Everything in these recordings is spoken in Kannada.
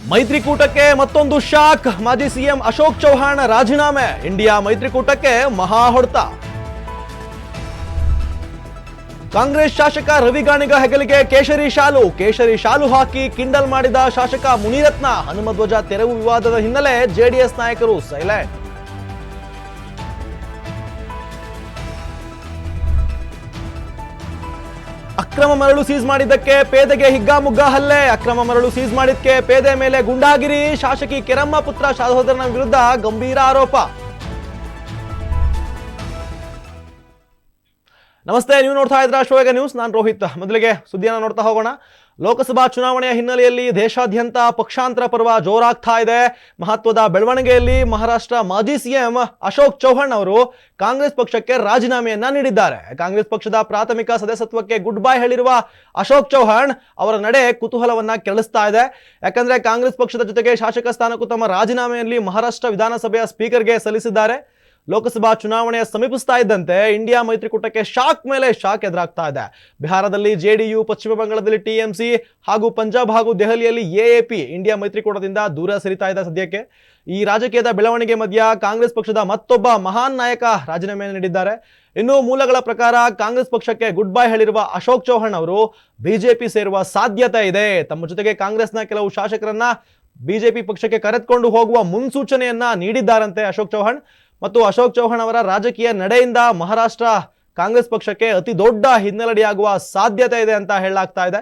ಮೈತ್ರಿಕೂಟಕ್ಕೆ ಮತ್ತೊಂದು ಶಾಕ್. ಮಾಜಿ ಸಿಎಂ ಅಶೋಕ್ ಚೌಹಾಣ್ ರಾಜೀನಾಮೆ. ಇಂಡಿಯಾ ಮೈತ್ರಿಕೂಟಕ್ಕೆ ಮಹಾ ಹೊಡೆತ. ಕಾಂಗ್ರೆಸ್ ಶಾಸಕ ರವಿ ಗಾಣಿಗ ಹೆಗಲಿಗೆ ಕೇಸರಿ ಶಾಲು ಹಾಕಿ ಕಿಂಡಲ್ ಮಾಡಿದ ಶಾಸಕ ಮುನಿರತ್ನ. ಹನುಮಧ್ವಜ ತೆರವು ವಿವಾದದ ಹಿನ್ನೆಲೆ ಜೆಡಿಎಸ್ ನಾಯಕರು ಸೈಲೆಂಟ್. ಅಕ್ರಮ ಮರಳು ಸೀಸ್ ಮಾಡಿದ್ದಕ್ಕೆ ಪೇದೆಗೆ ಹಿಗ್ಗಾಮುಗ್ಗಾ ಹಲ್ಲೆ. ಅಕ್ರಮ ಮರಳು ಸೀಸ್ ಮಾಡಿದ್ದಕ್ಕೆ ಪೇದೆ ಮೇಲೆ ಗುಂಡಾಗಿರಿ. ಶಾಸಕಿ ಕೆರಮ್ಮ ಪುತ್ರ ಸಹೋದರನ ವಿರುದ್ಧ ಗಂಭೀರ ಆರೋಪ. ನಮಸ್ತೆ, ನೀವು ನೋಡ್ತಾ ಇದ್ರ ಶೋಯಗ ನ್ಯೂಸ್. ನಾನು ರೋಹಿತ್. ಮೊದಲಿಗೆ ಸುದ್ದಿಯನ್ನು ನೋಡ್ತಾ ಹೋಗೋಣ. ಲೋಕಸಭಾ ಚುನಾವಣೆಯ ಹಿನ್ನೆಲೆಯಲ್ಲಿ ದೇಶಾದ್ಯಂತ ಪಕ್ಷಾಂತರ ಪರ್ವ ಜೋರಾಗ್ತಾ ಇದೆ. ಮಹತ್ವದ ಬೆಳವಣಿಗೆಯಲ್ಲಿ ಮಹಾರಾಷ್ಟ್ರ ಮಾಜಿ ಸಿಎಂ ಅಶೋಕ್ ಚೌಹಾಣ್ ಅವರು ಕಾಂಗ್ರೆಸ್ ಪಕ್ಷಕ್ಕೆ ರಾಜೀನಾಮೆಯನ್ನ ನೀಡಿದ್ದಾರೆ. ಕಾಂಗ್ರೆಸ್ ಪಕ್ಷದ ಪ್ರಾಥಮಿಕ ಸದಸ್ಯತ್ವಕ್ಕೆ ಗುಡ್ ಬೈ ಹೇಳಿರುವ ಅಶೋಕ್ ಚೌಹಾಣ್ ಅವರ ನಡೆ ಕುತೂಹಲವನ್ನ ಕೆರಳಿಸ್ತಾ ಇದೆ. ಯಾಕಂದ್ರೆ ಕಾಂಗ್ರೆಸ್ ಪಕ್ಷದ ಜೊತೆಗೆ ಶಾಸಕ ಸ್ಥಾನಕ್ಕೂ ತಮ್ಮ ರಾಜೀನಾಮೆಯಲ್ಲಿ ಮಹಾರಾಷ್ಟ್ರ ವಿಧಾನಸಭೆಯ ಸ್ಪೀಕರ್ಗೆ ಸಲ್ಲಿಸಿದ್ದಾರೆ. ಲೋಕಸಭಾ ಚುನಾವಣೆ ಸಮೀಪಿಸ್ತಾ ಇದ್ದಂತೆ ಇಂಡಿಯಾ ಮೈತ್ರಿಕೂಟಕ್ಕೆ ಶಾಕ್ ಮೇಲೆ ಶಾಕ್ ಎದುರಾಗ್ತಾ ಇದೆ. ಬಿಹಾರದಲ್ಲಿ ಜೆಡಿಯು, ಪಶ್ಚಿಮ ಬಂಗಾಳದಲ್ಲಿ ಟಿಎಂಸಿ ಹಾಗೂ ಪಂಜಾಬ್ ಹಾಗೂ ದೆಹಲಿಯಲ್ಲಿ ಎಎಪಿ ಇಂಡಿಯಾ ಮೈತ್ರಿಕೂಟದಿಂದ ದೂರ ಸರಿತಾ ಇದೆ. ಸದ್ಯಕ್ಕೆ ಈ ರಾಜಕೀಯದ ಬೆಳವಣಿಗೆ ಮಧ್ಯ ಕಾಂಗ್ರೆಸ್ ಪಕ್ಷದ ಮತ್ತೊಬ್ಬ ಮಹಾನ್ ನಾಯಕ ರಾಜೀನಾಮೆಯನ್ನು ನೀಡಿದ್ದಾರೆ. ಇನ್ನು ಮೂಲಗಳ ಪ್ರಕಾರ ಕಾಂಗ್ರೆಸ್ ಪಕ್ಷಕ್ಕೆ ಗುಡ್ ಬೈ ಹೇಳಿರುವ ಅಶೋಕ್ ಚೌಹಾಣ್ ಅವರು ಬಿಜೆಪಿ ಸೇರುವ ಸಾಧ್ಯತೆ ಇದೆ. ತಮ್ಮ ಜೊತೆಗೆ ಕಾಂಗ್ರೆಸ್ನ ಕೆಲವು ಶಾಸಕರನ್ನ ಬಿಜೆಪಿ ಪಕ್ಷಕ್ಕೆ ಕರೆದುಕೊಂಡು ಹೋಗುವ ಮುನ್ಸೂಚನೆಯನ್ನ ನೀಡಿದ್ದಾರಂತೆ ಅಶೋಕ್ ಚೌಹಾಣ್. ಮತ್ತು ಅಶೋಕ್ ಚೌಹಾಣ್ ಅವರ ರಾಜಕೀಯ ನಡೆಯಿಂದ ಮಹಾರಾಷ್ಟ್ರ ಕಾಂಗ್ರೆಸ್ ಪಕ್ಷಕ್ಕೆ ಅತಿ ದೊಡ್ಡ ಹಿನ್ನಡೆಯಾಗುವ ಸಾಧ್ಯತೆ ಇದೆ ಅಂತ ಹೇಳಲಾಗ್ತಾ ಇದೆ.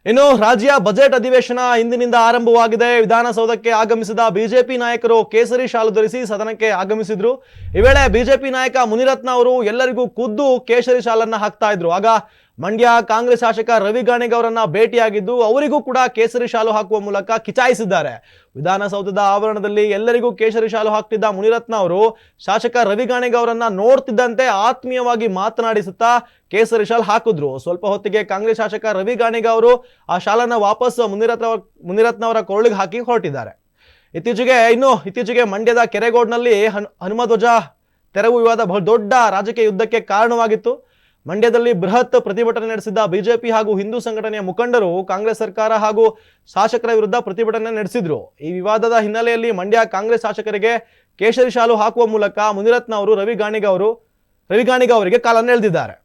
ಇನ್ನು ರಾಜ್ಯ ಬಜೆಟ್ ಅಧಿವೇಶನ ಇಂದಿನಿಂದ ಆರಂಭವಾಗಿದೆ. ವಿಧಾನಸೌಧಕ್ಕೆ ಆಗಮಿಸಿದ ಬಿಜೆಪಿ ನಾಯಕರು ಕೇಸರಿ ಶಾಲು ಧರಿಸಿ ಸದನಕ್ಕೆ ಆಗಮಿಸಿದ್ರು. ಈ ವೇಳೆ ಬಿಜೆಪಿ ನಾಯಕ ಮುನಿರತ್ನ ಅವರು ಎಲ್ಲರಿಗೂ ಖುದ್ದು ಕೇಸರಿ ಶಾಲನ್ನ ಹಾಕ್ತಾ ಇದ್ರು. ಆಗ ಮಂಡ್ಯ ಕಾಂಗ್ರೆಸ್ ಶಾಸಕ ರವಿ ಗಾಣಿಗ ಅವರನ್ನ ಭೇಟಿಯಾಗಿದ್ದು ಅವರಿಗೂ ಕೂಡ ಕೇಸರಿ ಶಾಲು ಹಾಕುವ ಮೂಲಕ ಕಿಚಾಯಿಸಿದ್ದಾರೆ. ವಿಧಾನಸೌಧದ ಆವರಣದಲ್ಲಿ ಎಲ್ಲರಿಗೂ ಕೇಸರಿ ಶಾಲು ಹಾಕ್ತಿದ್ದ ಮುನಿರತ್ನ ಅವರು ಶಾಸಕ ರವಿ ಗಾಣಿಗ ಅವರನ್ನ ನೋಡ್ತಿದ್ದಂತೆ ಆತ್ಮೀಯವಾಗಿ ಮಾತನಾಡಿಸುತ್ತಾ ಕೇಸರಿ ಶಾಲ್ ಹಾಕಿದ್ರು. ಸ್ವಲ್ಪ ಹೊತ್ತಿಗೆ ಕಾಂಗ್ರೆಸ್ ಶಾಸಕ ರವಿ ಗಾಣಿಗ ಅವರು ಆ ಶಾಲನ್ನ ವಾಪಸ್ ಮುನಿರತ್ನ ಅವರ ಕೊರಳಿಗೆ ಹಾಕಿ ಹೊರಟಿದ್ದಾರೆ. ಇತ್ತೀಚೆಗೆ ಮಂಡ್ಯದ ಕೆರೆಗೋಡ್ನಲ್ಲಿ ಹನುಮಧ್ವಜ ತೆರವು ವಿವಾದ ಬಹು ದೊಡ್ಡ ರಾಜಕೀಯ ಯುದ್ಧಕ್ಕೆ ಕಾರಣವಾಗಿತ್ತು. ಮಂಡ್ಯದಲ್ಲಿ ಬೃಹತ್ ಪ್ರತಿಭಟನೆ ನಡೆಸಿದ್ದ ಬಿಜೆಪಿ ಹಾಗೂ ಹಿಂದೂ ಸಂಘಟನೆಯ ಮುಖಂಡರು ಕಾಂಗ್ರೆಸ್ ಸರ್ಕಾರ ಹಾಗೂ ಶಾಸಕರ ವಿರುದ್ಧ ಪ್ರತಿಭಟನೆ ನಡೆಸಿದ್ರು. ಈ ವಿವಾದದ ಹಿನ್ನೆಲೆಯಲ್ಲಿ ಮಂಡ್ಯ ಕಾಂಗ್ರೆಸ್ ಶಾಸಕರಿಗೆ ಕೇಸರಿ ಶಾಲು ಹಾಕುವ ಮೂಲಕ ಮುನಿರತ್ನ ಅವರು ರವಿ ಗಾಣಿಗ ಅವರಿಗೆ ಕಾಲನ್ನು ಎಳೆದಿದ್ದಾರೆ.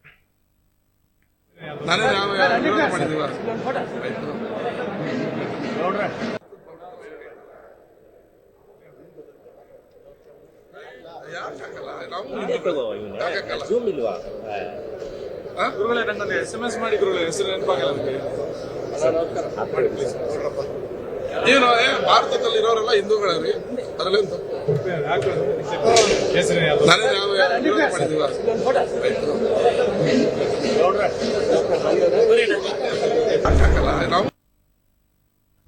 ಗುರುಗಳೇ ನಂಗೊಂದು SMS ಮಾಡಿ ಗುರುಗಳೇ, ಹೆಸರು ನೆನಪಾಗಲ್ಲ ನನಗೆ. ಏನು ಭಾರತದಲ್ಲಿ ಇರೋರೆಲ್ಲ ಹಿಂದೂಗಳೇ, ಅದರಲ್ಲಿ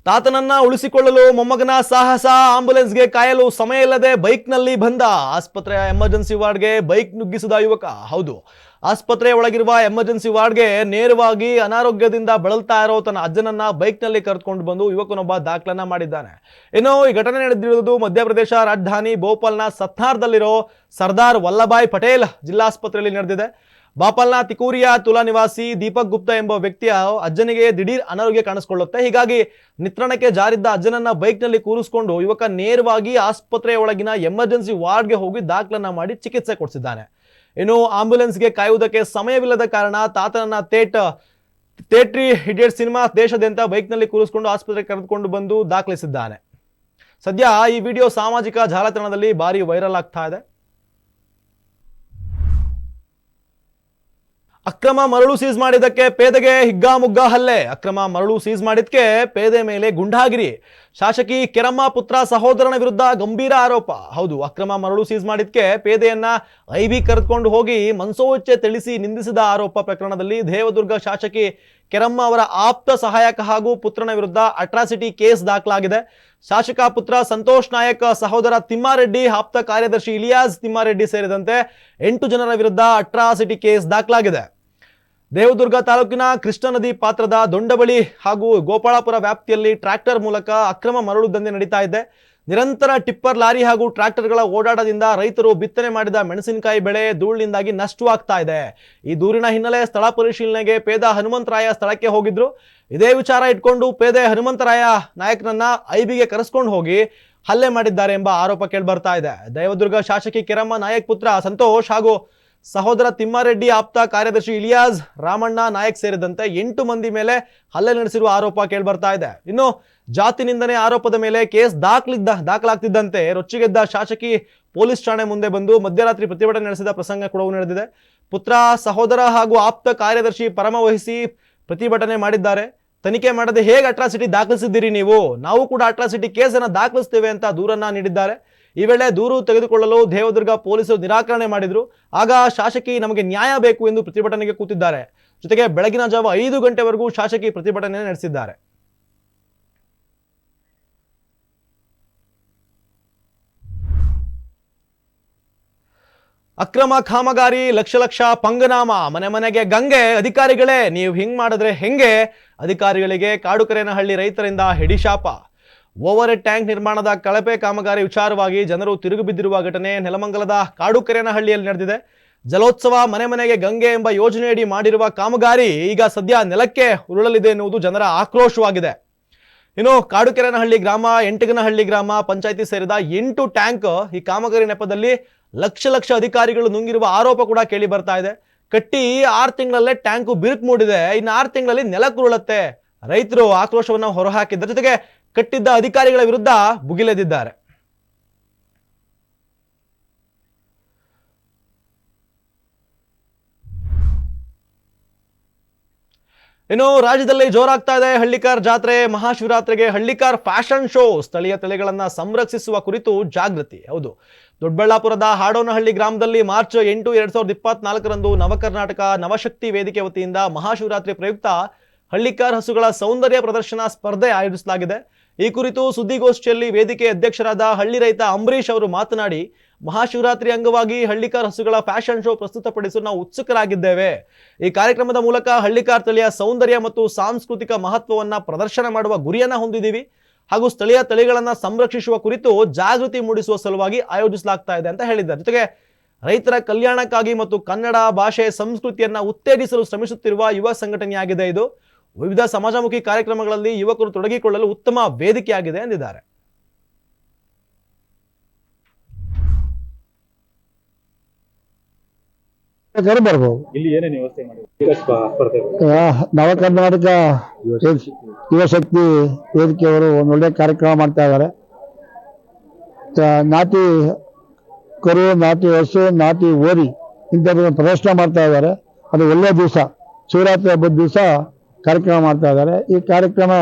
ತಾತನನ್ನ ಉಳಿಸಿಕೊಳ್ಳಲು ಮೊಮ್ಮಗನ ಸಾಹಸ. ಆಂಬ್ಯುಲೆನ್ಸ್ಗೆ ಕಾಯಲು ಸಮಯ ಇಲ್ಲದೆ ಬೈಕ್ನಲ್ಲಿ ಬಂದ. ಆಸ್ಪತ್ರೆಯ ಎಮರ್ಜೆನ್ಸಿ ವಾರ್ಡ್ಗೆ ಬೈಕ್ ನುಗ್ಗಿಸಿದ ಯುವಕ. ಹೌದು, ಆಸ್ಪತ್ರೆಯ ಒಳಗಿರುವ ಎಮರ್ಜೆನ್ಸಿ ವಾರ್ಡ್ಗೆ ನೇರವಾಗಿ ಅನಾರೋಗ್ಯದಿಂದ ಬಳಲ್ತಾ ಇರೋ ತನ್ನ ಅಜ್ಜನನ್ನ ಬೈಕ್ನಲ್ಲಿ ಕರೆದುಕೊಂಡು ಬಂದು ಯುವಕನೊಬ್ಬ ದಾಖಲನ್ನ ಮಾಡಿದ್ದಾನೆ. ಇನ್ನು ಈ ಘಟನೆ ನಡೆದಿರುವುದು ಮಧ್ಯಪ್ರದೇಶ ರಾಜಧಾನಿ ಭೋಪಾಲ್ನ ಸತ್ನಾರ್ದಲ್ಲಿರೋ ಸರ್ದಾರ್ ವಲ್ಲಭಾಯ್ ಪಟೇಲ್ ಜಿಲ್ಲಾಸ್ಪತ್ರೆಯಲ್ಲಿ ನಡೆದಿದೆ. ಭೋಪಾಲ್ನ ತಿಕೂರಿಯಾ ತುಲಾ ನಿವಾಸಿ ದೀಪಕ್ ಗುಪ್ತಾ ಎಂಬ ವ್ಯಕ್ತಿಯ ಅಜ್ಜನಿಗೆ ದಿಢೀರ್ ಅನಾರೋಗ್ಯ ಕಾಣಿಸಿಕೊಳ್ಳುತ್ತೆ. ಹೀಗಾಗಿ ನಿತ್ರಾಣಕ್ಕೆ ಜಾರಿದ್ದ ಅಜ್ಜನನ್ನ ಬೈಕ್ನಲ್ಲಿ ಕೂರಿಸಿಕೊಂಡು ಯುವಕ ನೇರವಾಗಿ ಆಸ್ಪತ್ರೆಯ ಒಳಗಿನ ಎಮರ್ಜೆನ್ಸಿ ವಾರ್ಡ್ಗೆ ಹೋಗಿ ದಾಖಲನ್ನ ಮಾಡಿ ಚಿಕಿತ್ಸೆ ಕೊಡಿಸಿದ್ದಾನೆ. ಇನ್ನು ಆಂಬ್ಯುಲೆನ್ಸ್ಗೆ ಕಾಯುವುದಕ್ಕೆ ಸಮಯವಿಲ್ಲದ ಕಾರಣ ತಾತನನ್ನ ಥಿಯೇಟ್ರಿ ಇಡಿಯಟ್ ಸಿನಿಮಾ ದೇಶಾದ್ಯಂತ ಬೈಕ್ನಲ್ಲಿ ಕೂರಿಸಿಕೊಂಡು ಆಸ್ಪತ್ರೆಗೆ ಕರೆದುಕೊಂಡು ಬಂದು ದಾಖಲಿಸಿದ್ದಾನೆ. ಸದ್ಯ ಈ ವಿಡಿಯೋ ಸಾಮಾಜಿಕ ಜಾಲತಾಣದಲ್ಲಿ ಭಾರಿ ವೈರಲ್ ಆಗ್ತಾ ಇದೆ. ಅಕ್ರಮ ಮರಳು ಸೀಸ್ ಮಾಡಿದ್ದಕ್ಕೆ ಪೇದೆಗೆ ಹಿಗ್ಗಾಮುಗ್ಗಾ ಹಲ್ಲೆ. ಅಕ್ರಮ ಮರಳು ಸೀಸ್ ಮಾಡಿದ್ದಕ್ಕೆ ಪೇದೆ ಮೇಲೆ ಗುಂಡಾಗಿರಿ. ಶಾಸಕಿ ಕೆರಮ್ಮ ಪುತ್ರ ಸಹೋದರನ ವಿರುದ್ಧ ಗಂಭೀರ ಆರೋಪ. ಹೌದು, ಅಕ್ರಮ ಮರಳು ಸೀಸ್ ಮಾಡಿದ್ದಕ್ಕೆ ಪೇದೆಯನ್ನ ಐಬಿ ಕರೆದುಕೊಂಡು ಹೋಗಿ ಮನ್ಸೋಚ್ಚೆ ತಿಳಿಸಿ ನಿಂದಿಸಿದ ಆರೋಪ ಪ್ರಕರಣದಲ್ಲಿ ದೇವದುರ್ಗ ಶಾಸಕಿ ಕೆರಮ್ಮ ಅವರ ಆಪ್ತ ಸಹಾಯಕ ಹಾಗೂ ಪುತ್ರನ ವಿರುದ್ಧ ಅಟ್ರಾಸಿಟಿ ಕೇಸ್ ದಾಖಲಾಗಿದೆ. ಶಾಸಕ ಪುತ್ರ ಸಂತೋಷ್ ನಾಯಕ್, ಸಹೋದರ ತಿಮ್ಮಾರೆಡ್ಡಿ, ಆಪ್ತ ಕಾರ್ಯದರ್ಶಿ ಇಲಿಯಾಸ್ ತಿಮ್ಮಾರೆಡ್ಡಿ ಸೇರಿದಂತೆ 8 ಜನರ ವಿರುದ್ಧ ಅಟ್ರಾಸಿಟಿ ಕೇಸ್ ದಾಖಲಾಗಿದೆ. ದೇವದುರ್ಗ ತಾಲೂಕಿನ ಕೃಷ್ಣ ನದಿ ಪಾತ್ರದ ದೊಂಡಬಳಿ ಹಾಗೂ ಗೋಪಾಳಪುರ ವ್ಯಾಪ್ತಿಯಲ್ಲಿ ಟ್ರ್ಯಾಕ್ಟರ್ ಮೂಲಕ ಅಕ್ರಮ ಮರಳು ದಂಧೆ ನಡೀತಾ ಇದೆ. ನಿರಂತರ ಟಿಪ್ಪರ್ ಲಾರಿ ಹಾಗೂ ಟ್ರ್ಯಾಕ್ಟರ್ಗಳ ಓಡಾಟದಿಂದ ರೈತರು ಬಿತ್ತನೆ ಮಾಡಿದ ಮೆಣಸಿನಕಾಯಿ ಬೆಳೆ ಧೂಳಿನಿಂದಾಗಿ ನಷ್ಟವಾಗ್ತಾ ಇದೆ. ಈ ದೂರಿನ ಹಿನ್ನೆಲೆ ಸ್ಥಳ ಪರಿಶೀಲನೆಗೆ ಪೇದ ಹನುಮಂತರಾಯ ಸ್ಥಳಕ್ಕೆ ಹೋಗಿದ್ರು. ಇದೇ ವಿಚಾರ ಇಟ್ಕೊಂಡು ಪೇದೆ ಹನುಮಂತರಾಯ ನಾಯಕ್ನನ್ನ ಐಬಿಗೆ ಕರೆಸ್ಕೊಂಡು ಹೋಗಿ ಹಲ್ಲೆ ಮಾಡಿದ್ದಾರೆ ಎಂಬ ಆರೋಪ ಕೇಳಿಬರ್ತಾ ಇದೆ. ದೇವದುರ್ಗ ಶಾಸಕಿ ಕಿರಮ್ಮ ನಾಯಕ್ ಪುತ್ರ ಸಂತೋಷ್ ಹಾಗೂ ಸಹೋದರ ತಿಮ್ಮಾರೆಡ್ಡಿ ಆಪ್ತ ಕಾರ್ಯದರ್ಶಿ ಇಲಿಯಾಸ್ ರಾಮಣ್ಣ ನಾಯಕ್ ಸೇರಿದಂತೆ 8 ಮಂದಿ ಮೇಲೆ ಹಲ್ಲೆ ನಡೆಸಿರುವ ಆರೋಪ ಕೇಳಿಬರ್ತಾ ಇದೆ. ಇನ್ನು ಜಾತಿ ನಿಂದನೆ ಆರೋಪದ ಮೇಲೆ ಕೇಸ್ ದಾಖಲಾಗ್ತಿದ್ದಂತೆ ರೊಚ್ಚಿಗೆದ್ದ ಶಾಸಕಿ ಪೊಲೀಸ್ ಠಾಣೆ ಮುಂದೆ ಬಂದು ಮಧ್ಯರಾತ್ರಿ ಪ್ರತಿಭಟನೆ ನಡೆಸಿದ ಪ್ರಸಂಗ ಕೂಡ ನಡೆದಿದೆ. ಪುತ್ರ, ಸಹೋದರ ಹಾಗೂ ಆಪ್ತ ಕಾರ್ಯದರ್ಶಿ ಪರಮ ವಹಿಸಿ ಪ್ರತಿಭಟನೆ ಮಾಡಿದ್ದಾರೆ. ತನಿಖೆ ಮಾಡದೆ ಹೇಗೆ ಅಟ್ರಾಸಿಟಿ ದಾಖಲಿಸಿದ್ದೀರಿ ನೀವು? ನಾವು ಕೂಡ ಅಟ್ರಾಸಿಟಿ ಕೇಸನ್ನು ದಾಖಲಿಸ್ತೇವೆ ಅಂತ ದೂರನ್ನ ನೀಡಿದ್ದಾರೆ. ಈ ವೇಳೆ ದೂರು ತೆಗೆದುಕೊಳ್ಳಲು ದೇವದುರ್ಗ ಪೊಲೀಸರು ನಿರಾಕರಣೆ ಮಾಡಿದ್ರು. ಆಗ ಶಾಸಕಿ ನಮಗೆ ನ್ಯಾಯ ಬೇಕು ಎಂದು ಪ್ರತಿಭಟನೆಗೆ ಕೂತಿದ್ದಾರೆ. ಜೊತೆಗೆ ಬೆಳಗಿನ ಜಾವ 5 ಗಂಟೆವರೆಗೂ ಶಾಸಕಿ ಪ್ರತಿಭಟನೆ ನಡೆಸಿದ್ದಾರೆ. ಅಕ್ರಮ ಕಾಮಗಾರಿ, ಲಕ್ಷ ಲಕ್ಷ ಪಂಗನಾಮ, ಮನೆ ಮನೆಗೆ ಗಂಗೆ. ಅಧಿಕಾರಿಗಳೇ, ನೀವು ಹಿಂಗ್ ಮಾಡಿದ್ರೆ ಹೆಂಗೆ? ಅಧಿಕಾರಿಗಳಿಗೆ ಕಾಡುಕೆರೆನಹಳ್ಳಿ ರೈತರಿಂದ ಹಿಡಿಶಾಪ. ಓವರ್ ಹೆಡ್ ಟ್ಯಾಂಕ್ ನಿರ್ಮಾಣದ ಕಳಪೆ ಕಾಮಗಾರಿ ವಿಚಾರವಾಗಿ ಜನರು ತಿರುಗಿ ಬಿದ್ದಿರುವ ಘಟನೆ ನೆಲಮಂಗಲದ ಕಾಡುಕೆರೆನಹಳ್ಳಿಯಲ್ಲಿ ನಡೆದಿದೆ. ಜಲೋತ್ಸವ, ಮನೆ ಮನೆಗೆ ಗಂಗೆ ಎಂಬ ಯೋಜನೆಯಡಿ ಮಾಡಿರುವ ಕಾಮಗಾರಿ ಈಗ ಸದ್ಯ ನೆಲಕ್ಕೆ ಉರುಳಲಿದೆ ಎನ್ನುವುದು ಜನರ ಆಕ್ರೋಶವಾಗಿದೆ. ಇನ್ನು ಕಾಡುಕೆರೆನಹಳ್ಳಿ ಗ್ರಾಮ, ಎಂಟಗನಹಳ್ಳಿ ಗ್ರಾಮ ಪಂಚಾಯಿತಿ ಸೇರಿದ 8 ಟ್ಯಾಂಕ್ ಈ ಕಾಮಗಾರಿ ನೆಪದಲ್ಲಿ ಲಕ್ಷ ಲಕ್ಷ ಅಧಿಕಾರಿಗಳು ನುಂಗಿರುವ ಆರೋಪ ಕೂಡ ಕೇಳಿ ಬರ್ತಾ ಇದೆ. ಕಟ್ಟಿ 6 ತಿಂಗಳಲ್ಲೇ ಟ್ಯಾಂಕು ಬಿರುಕು ಮೂಡಿದೆ, ಇನ್ನು 6 ತಿಂಗಳಲ್ಲಿ ನೆಲಕ್ಕುರುಳುತ್ತೆ. ರೈತರು ಆಕ್ರೋಶವನ್ನು ಹೊರಹಾಕಿದ್ದ ಜೊತೆಗೆ ಕಟ್ಟಿದ್ದ ಅಧಿಕಾರಿಗಳ ವಿರುದ್ಧ ಭುಗಿಲೆದಿದ್ದಾರೆ. ಇನ್ನು ರಾಜ್ಯದಲ್ಲಿ ಜೋರಾಗ್ತಾ ಇದೆ ಹಳ್ಳಿಕಾರ್ ಜಾತ್ರೆ. ಮಹಾಶಿವರಾತ್ರಿಗೆ ಹಳ್ಳಿಕಾರ್ ಫ್ಯಾಷನ್ ಶೋ, ಸ್ಥಳೀಯ ತಳಿಗಳನ್ನ ಸಂರಕ್ಷಿಸುವ ಕುರಿತು ಜಾಗೃತಿ. ಹೌದು, ದೊಡ್ಡಬಳ್ಳಾಪುರದ ಹಾಡೋನಹಳ್ಳಿ ಗ್ರಾಮದಲ್ಲಿ ಮಾರ್ಚ್ 8, 2024ರಂದು ನವಕರ್ನಾಟಕ ನವಶಕ್ತಿ ವೇದಿಕೆ ವತಿಯಿಂದ ಮಹಾಶಿವರಾತ್ರಿ ಪ್ರಯುಕ್ತ ಹಳ್ಳಿಕಾರ್ ಹಸುಗಳ ಸೌಂದರ್ಯ ಪ್ರದರ್ಶನ ಸ್ಪರ್ಧೆ ಆಯೋಜಿಸಲಾಗಿದೆ. ಈ ಕುರಿತು ಸುದ್ದಿಗೋಷ್ಠಿಯಲ್ಲಿ ವೇದಿಕೆ ಅಧ್ಯಕ್ಷರಾದ ಹಳ್ಳಿ ರೈತ ಅಂಬರೀಶ್ ಅವರು ಮಾತನಾಡಿ, ಮಹಾಶಿವರಾತ್ರಿ ಅಂಗವಾಗಿ ಹಳ್ಳಿಕಾರ್ ಹಸುಗಳ ಫ್ಯಾಷನ್ ಶೋ ಪ್ರಸ್ತುತಪಡಿಸಲು ನಾವು ಉತ್ಸುಕರಾಗಿದ್ದೇವೆ. ಈ ಕಾರ್ಯಕ್ರಮದ ಮೂಲಕ ಹಳ್ಳಿಕಾರ್ ತಳಿಯ ಸೌಂದರ್ಯ ಮತ್ತು ಸಾಂಸ್ಕೃತಿಕ ಮಹತ್ವವನ್ನ ಪ್ರದರ್ಶನ ಮಾಡುವ ಗುರಿಯನ್ನ ಹೊಂದಿದ್ದೀವಿ ಹಾಗೂ ಸ್ಥಳೀಯ ತಳಿಗಳನ್ನ ಸಂರಕ್ಷಿಸುವ ಕುರಿತು ಜಾಗೃತಿ ಮೂಡಿಸುವ ಸಲುವಾಗಿ ಆಯೋಜಿಸಲಾಗ್ತಾ ಇದೆ ಅಂತ ಹೇಳಿದ್ದಾರೆ. ಜೊತೆಗೆ ರೈತರ ಕಲ್ಯಾಣಕ್ಕಾಗಿ ಮತ್ತು ಕನ್ನಡ ಭಾಷೆ ಸಂಸ್ಕೃತಿಯನ್ನ ಉತ್ತೇಜಿಸಲು ಶ್ರಮಿಸುತ್ತಿರುವ ಯುವ ಸಂಘಟನೆಯಾಗಿದೆ ಇದು. ವಿವಿಧ ಸಮಾಜಮುಖಿ ಕಾರ್ಯಕ್ರಮಗಳಲ್ಲಿ ಯುವಕರು ತೊಡಗಿಕೊಳ್ಳಲು ಉತ್ತಮ ವೇದಿಕೆಯಾಗಿದೆ ಎಂದಿದ್ದಾರೆ. ಬರ್ಬೋದು. ಇಲ್ಲಿ ಏನೇನು ವ್ಯವಸ್ಥೆ ಮಾಡಿದ್ರು? ನವಕರ್ನಾಟಕ ಯುವಶಕ್ತಿ ವೇದಿಕೆಯವರು ಒಂದು ಒಳ್ಳೆ ಕಾರ್ಯಕ್ರಮ ಮಾಡ್ತಾ ಇದ್ದಾರೆ. ನಾಟಿ ಕರು, ನಾಟಿ ಹಸು, ನಾಟಿ ಓರಿ ಇಂಥದ್ದನ್ನು ಪ್ರದರ್ಶನ ಮಾಡ್ತಾ ಇದ್ದಾರೆ. ಅದು ಒಳ್ಳೆಯ ದಿವಸ, ಶಿವರಾತ್ರಿ ಹಬ್ಬದ ದಿವಸ ಕಾರ್ಯಕ್ರಮ ಮಾಡ್ತಾ ಇದ್ದಾರೆ. ಈ ಕಾರ್ಯಕ್ರಮ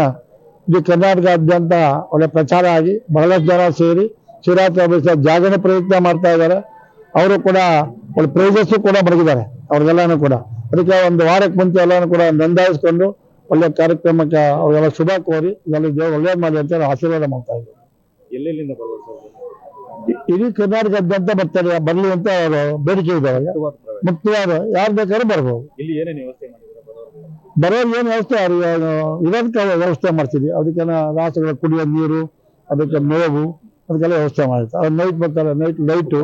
ಇಡೀ ಕರ್ನಾಟಕದಾದ್ಯಂತ ಒಳ್ಳೆ ಪ್ರಚಾರ ಆಗಿ ಬಹಳಷ್ಟು ಜನ ಸೇರಿ ಶಿವರಾತ್ರಿ ಹಬ್ಬದ ಜಾಗರಣೆ ಪ್ರಯತ್ನ ಮಾಡ್ತಾ ಇದ್ದಾರೆ. ಅವರು ಕೂಡ ಒಳ್ಳೆ ಪ್ರೈಸಸ್ಸು ಕೂಡ ಬರೆದಿದ್ದಾರೆ ಅವ್ರಿಗೆಲ್ಲಾನು ಕೂಡ. ಅದಕ್ಕೆ ಒಂದು ವಾರಕ್ಕೆ ಮುಂಚೆ ಎಲ್ಲಾನು ಕೂಡ ನೋಂದಾಯಿಸ್ಕೊಂಡು ಒಳ್ಳೆ ಕಾರ್ಯಕ್ರಮಕ್ಕೆ ಅವರೆಲ್ಲ ಶುಭ ಕೋರಿ ಇದರಲ್ಲಿ ದೇವರು ಒಳ್ಳೇದು ಮಾಡಿ ಅಂತ ಆಶೀರ್ವಾದ ಮಾಡ್ತಾ ಇದ್ದಾರೆ. ಎಲ್ಲೆಲ್ಲಿಂದ ಬರ್ಬೋದು? ಇಡೀ ಕರ್ನಾಟಕದಾದ್ಯಂತ ಬರ್ತಾರೆ, ಬರಲಿ ಅಂತ ಅವರು ಬೇಡಿಕೆ ಇದ್ದಾರೆ. ಮುಖ್ಯವಾದ ಯಾರು ಬೇಕಾದ್ರೂ ಬರ್ಬೋದು. ಇಲ್ಲಿ ಏನೇನು ವ್ಯವಸ್ಥೆ ಮಾಡಿದ್ರು? ಬರೋರು ಏನು ವ್ಯವಸ್ಥೆ ಇರೋದಕ್ಕೆ ವ್ಯವಸ್ಥೆ ಮಾಡ್ತೀವಿ. ಅದಕ್ಕೆಲ್ಲ ರಾಸುಗಳ ಕುಡಿಯೋ ನೀರು, ಅದಕ್ಕೆ ಮೇವು, ಅದಕ್ಕೆಲ್ಲ ವ್ಯವಸ್ಥೆ ಮಾಡಿರ್ತಾರೆ. ಅವ್ರು ನೈಟ್ ಬರ್ತಾರೆ, ನೈಟ್ ಲೈಟು,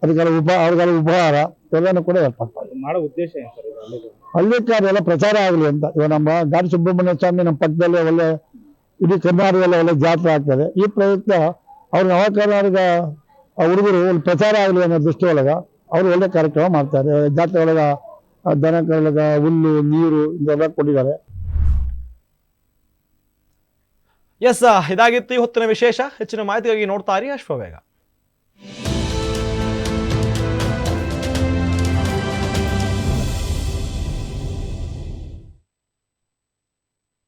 ಅದಕ್ಕೆಲ್ಲ ಅವ್ರಿಗೆಲ್ಲ ಉಪಹಾರ ಎಲ್ಲಾನು ಕೂಡ ಏರ್ಪಾಡು ಮಾಡೋ ಉದ್ದೇಶ ಏನು ಸರ್? ಹಳ್ಳಿಕಾರ ಎಲ್ಲ ಪ್ರಚಾರ ಆಗಲಿ ಅಂತ. ಇವಾಗ ನಮ್ಮ ಗಾಡಿ ಸುಬ್ರಹ್ಮಣ್ಯ ಸ್ವಾಮಿ ನಮ್ಮ ಪಕ್ಕದಲ್ಲೇ ಒಳ್ಳೆ ಇಡೀ ಕರ್ನಾಟಕದಲ್ಲೇ ಒಳ್ಳೆ ಜಾತ್ರೆ ಆಗ್ತದೆ. ಈ ಪ್ರಯುಕ್ತ ಅವ್ರು ನವ ಕರ್ನಾಟಕ ಹುಡುಗರು ಒಂದು ಪ್ರಚಾರ ಆಗಲಿ ಅನ್ನೋ ದೃಷ್ಟಿ ಒಳಗ ಅವರು ಒಳ್ಳೆ ಕಾರ್ಯಕ್ರಮ ಮಾಡ್ತಾರೆ. ಜಾತ್ರೆ ಒಳಗ ದನಗಳ ಹುಲ್ಲು, ನೀರು ಇದೆಲ್ಲ ಕೊಟ್ಟಿದ್ದಾರೆ. ಎಸ್, ಇದಾಗಿತ್ತು ಇವತ್ತಿನ ವಿಶೇಷ. ಹೆಚ್ಚಿನ ಮಾಹಿತಿಗಾಗಿ ನೋಡ್ತಾ ಇರಿ ಅಶ್ವವೇಗ.